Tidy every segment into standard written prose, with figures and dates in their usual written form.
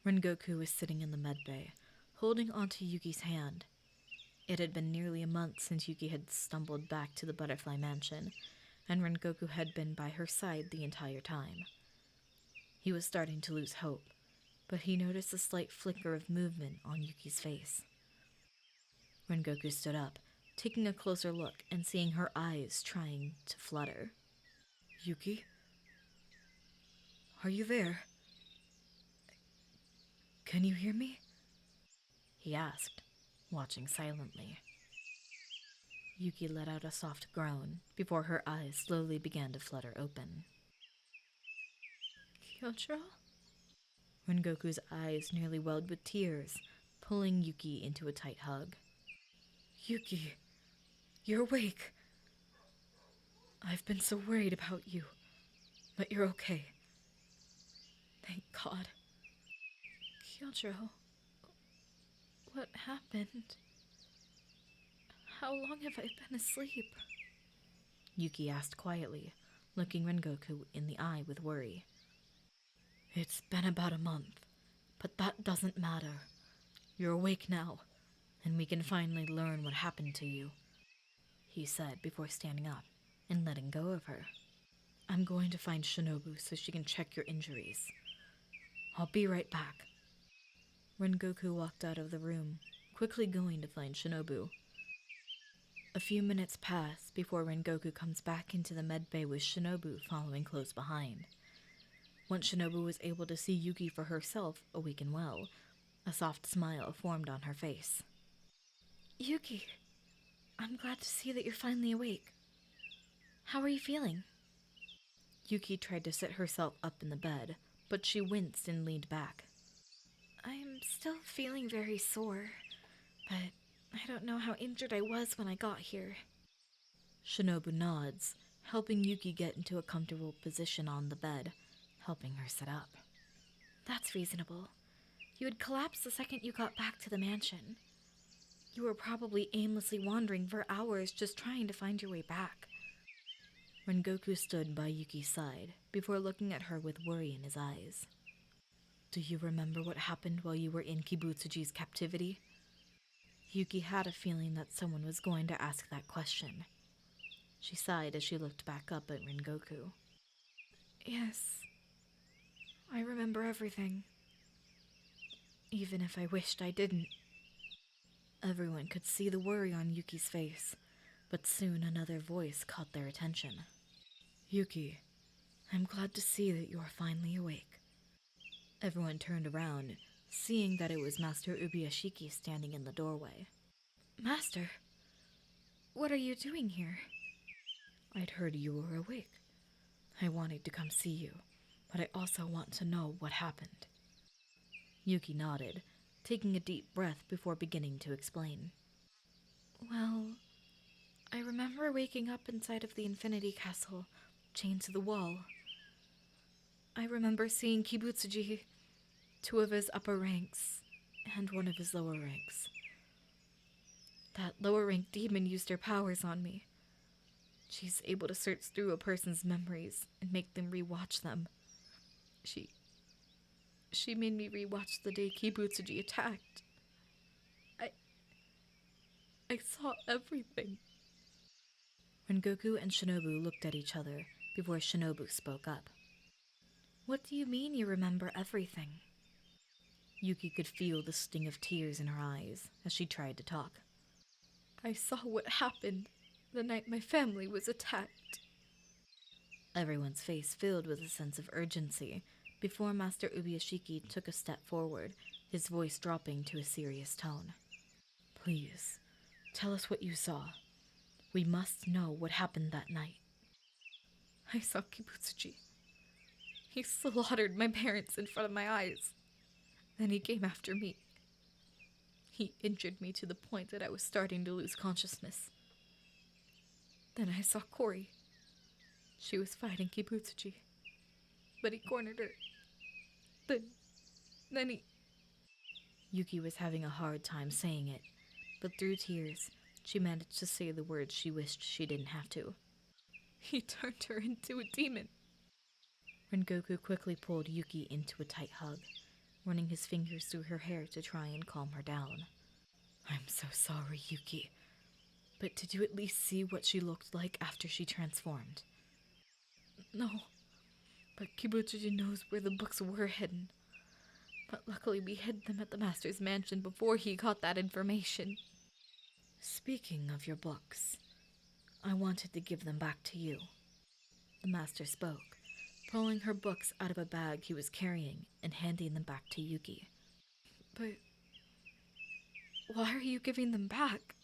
Rengoku was sitting in the medbay, holding onto Yuki's hand. It had been nearly a month since Yuki had stumbled back to the Butterfly Mansion, and Rengoku had been by her side the entire time. He was starting to lose hope, but he noticed a slight flicker of movement on Yuki's face. Rengoku stood up, taking a closer look and seeing her eyes trying to flutter. "Yuki? Are you there? Can you hear me?" he asked, watching silently. Yuki let out a soft groan before her eyes slowly began to flutter open. "Kyocho?" Rengoku's eyes nearly welled with tears, pulling Yuki into a tight hug. "Yuki, you're awake. I've been so worried about you, but you're okay. Thank God." "Kyocho, what happened? How long have I been asleep?" Yuki asked quietly, looking Rengoku in the eye with worry. "It's been about a month, but that doesn't matter. You're awake now, and we can finally learn what happened to you," he said before standing up and letting go of her. "I'm going to find Shinobu so she can check your injuries. I'll be right back." Rengoku walked out of the room, quickly going to find Shinobu. A few minutes pass before Rengoku comes back into the medbay with Shinobu following close behind. Once Shinobu was able to see Yuki for herself, awake and well, a soft smile formed on her face. "Yuki, I'm glad to see that you're finally awake. How are you feeling?" Yuki tried to sit herself up in the bed, but she winced and leaned back. "I'm still feeling very sore, but I don't know how injured I was when I got here." Shinobu nods, helping Yuki get into a comfortable position on the bed, helping her sit up. "That's reasonable. You had collapsed the second you got back to the mansion. You were probably aimlessly wandering for hours just trying to find your way back." Rengoku stood by Yuki's side before looking at her with worry in his eyes. "Do you remember what happened while you were in Kibutsuji's captivity?" Yuki had a feeling that someone was going to ask that question. She sighed as she looked back up at Rengoku. "Yes, I remember everything. Even if I wished I didn't." Everyone could see the worry on Yuki's face, but soon another voice caught their attention. "Yuki, I'm glad to see that you are finally awake." Everyone turned around, seeing that it was Master Ubuyashiki standing in the doorway. "Master, what are you doing here?" "I'd heard you were awake. I wanted to come see you, but I also want to know what happened." Yuki nodded, taking a deep breath before beginning to explain. "Well, I remember waking up inside of the Infinity Castle, chained to the wall. I remember seeing Kibutsuji, 2 of his upper ranks, and 1 of his lower ranks. That lower rank demon used her powers on me. She's able to search through a person's memories and make them rewatch them. She made me rewatch the day Kibutsuji attacked. I saw everything." Rengoku and Shinobu looked at each other before Shinobu spoke up. "What do you mean you remember everything?" Yuki could feel the sting of tears in her eyes as she tried to talk. "I saw what happened the night my family was attacked." Everyone's face filled with a sense of urgency before Master Ubuyashiki took a step forward, his voice dropping to a serious tone. "Please, tell us what you saw. We must know what happened that night." "I saw Kibutsuji. He slaughtered my parents in front of my eyes. Then he came after me. He injured me to the point that I was starting to lose consciousness. Then I saw Kori. She was fighting Kibutsuji, but he cornered her. Then he..." Yuki was having a hard time saying it, but through tears, she managed to say the words she wished she didn't have to. "He turned her into a demon." Rengoku quickly pulled Yuki into a tight hug, running his fingers through her hair to try and calm her down. I'm so sorry, Yuki. But did you at least see what she looked like after she transformed? No, but Kibutsujin knows where the books were hidden. But luckily we hid them at the Master's mansion before he got that information. Speaking of your books, I wanted to give them back to you. The Master spoke, pulling her books out of a bag he was carrying and handing them back to Yuki. But why are you giving them back?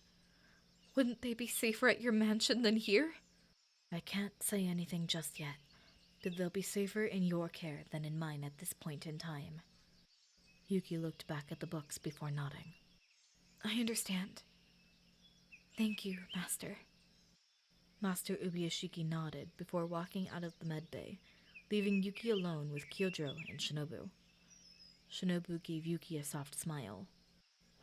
Wouldn't they be safer at your mansion than here? I can't say anything just yet, but they'll be safer in your care than in mine at this point in time. Yuki looked back at the books before nodding. I understand. Thank you, Master. Master Ubiyashiki nodded before walking out of the medbay, leaving Yuki alone with Kyojuro and Shinobu. Shinobu gave Yuki a soft smile.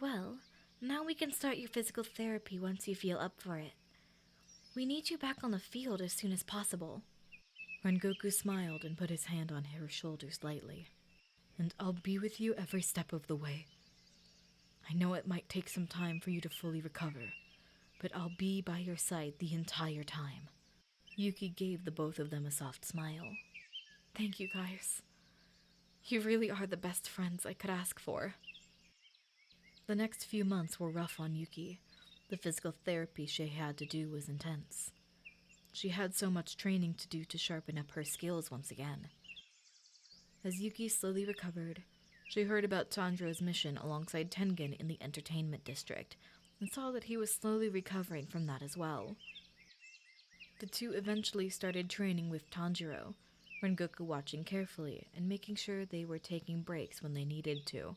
Well, now we can start your physical therapy once you feel up for it. We need you back on the field as soon as possible. Rengoku smiled and put his hand on her shoulders lightly. And I'll be with you every step of the way. I know it might take some time for you to fully recover, but I'll be by your side the entire time. Yuki gave the both of them a soft smile. Thank you, guys. You really are the best friends I could ask for. The next few months were rough on Yuki. The physical therapy she had to do was intense. She had so much training to do to sharpen up her skills once again. As Yuki slowly recovered, she heard about Tanjiro's mission alongside Tengen in the entertainment district, and saw that he was slowly recovering from that as well. The two eventually started training with Tanjiro, Rengoku watching carefully and making sure they were taking breaks when they needed to.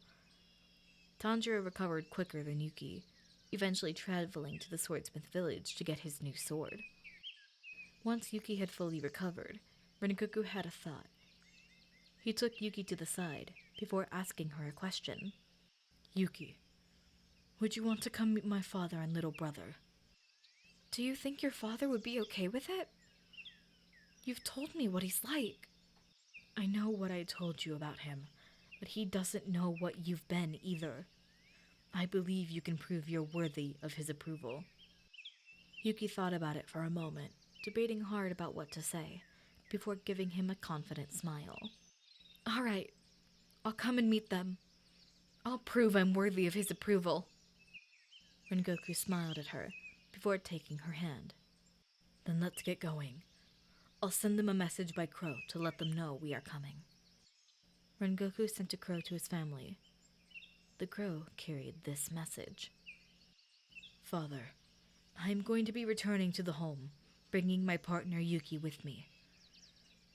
Tanjiro recovered quicker than Yuki, eventually traveling to the swordsmith village to get his new sword. Once Yuki had fully recovered, Rengoku had a thought. He took Yuki to the side before asking her a question. Yuki, would you want to come meet my father and little brother? Do you think your father would be okay with it? You've told me what he's like. I know what I told you about him, but he doesn't know what you've been either. I believe you can prove you're worthy of his approval. Yuki thought about it for a moment, debating hard about what to say, before giving him a confident smile. All right, I'll come and meet them. I'll prove I'm worthy of his approval. Rengoku smiled at her before taking her hand. Then let's get going. I'll send them a message by crow to let them know we are coming. Rengoku sent a crow to his family. The crow carried this message. Father, I am going to be returning to the home, bringing my partner Yuki with me.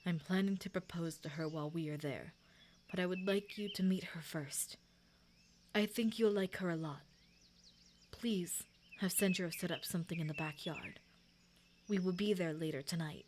I'm planning to propose to her while we are there, but I would like you to meet her first. I think you'll like her a lot. Please have Senjiro set up something in the backyard. We will be there later tonight.